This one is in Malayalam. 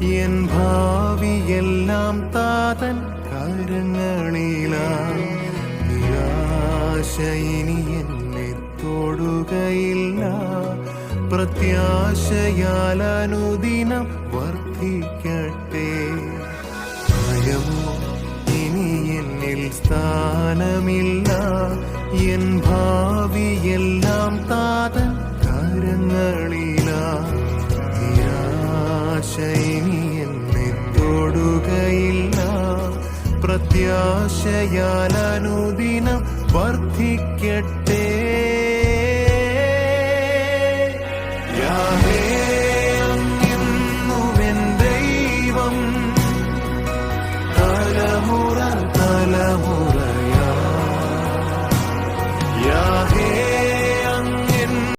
എൻ ഭാവിയെല്ലാം താതൻ കരങ്ങളിലാ. നിരാശ ഇനി എന്നെ തൊടുകയില്ല. പ്രത്യാശയാൽ അനുദിനം വർദ്ധിക്കട്ടെ. ഭയമോ ഇനി എന്നിൽ സ്ഥാനമില്ല. എൻ ഭാവിയെല്ലാം താതൻ കരങ്ങളിലാ. നിരാശ ഇനി എന്നെ തൊടുകയില്ല. പ്രത്യാശയാൽ അനുദിനം വർദ്ധിക്കട്ടെ.